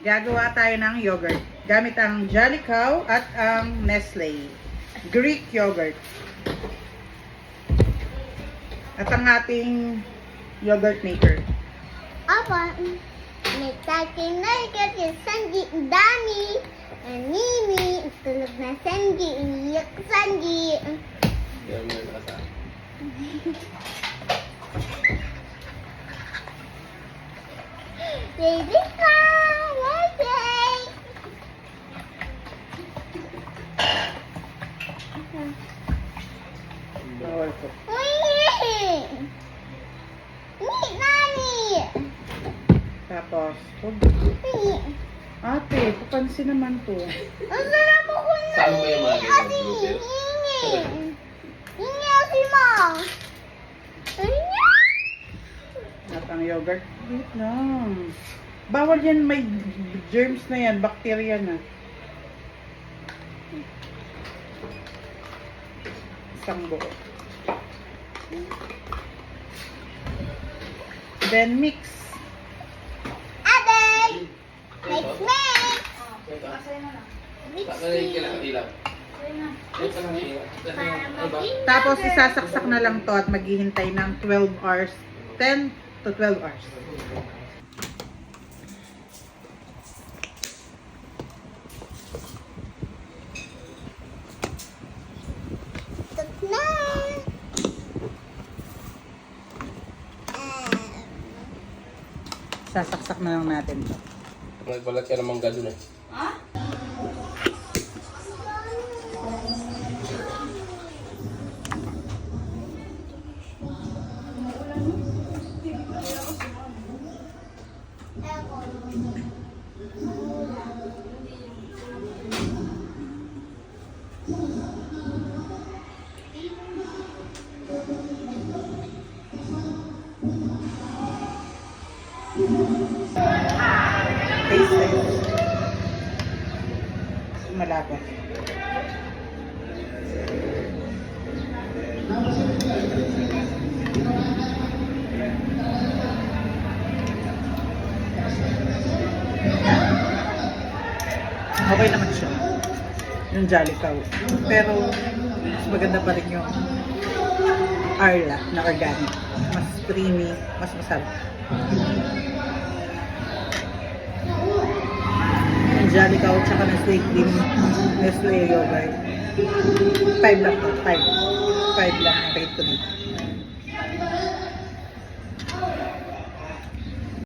Gagawa tayo ng yogurt. Gamit ang Jolly Cow at ang Nestle. Greek yogurt. At ang ating yogurt maker. Apa, nagtakin na kasi Sanji, ang dami. Ang Mimi, tulog na Sanji, iyak Sanji. Baby ka, yay! Bawal po. Uy! Ni, nani! Tapos, Uy! ate, papansin naman to. Ang sarap ako na Saan mo yung mga ganyan, Ate, Lucer? hingi! Hingi si Mom! Hingi! At ang yogurt. Wait lang. Bawal yan, may germs na yan, bacteria na. Isang buo. Then mix. Ate! Mix! Tapos isasaksak na lang to at maghihintay ng 12 hours. 10 to 12 hours. Tok na! Sasaksak na lang natin to. Nagbalat ka ng mangga dun eh. Taste test. Malapot. Okay naman siya. Yung Jolly Cow. Pero, mas maganda pa rin yung Arla na organic. Mas creamy, mas masarap. Yung Jolly Cow tsaka Nestle cream, Nestle yogurt. 5 lang to, 5. 5 lang ang rate ko dito.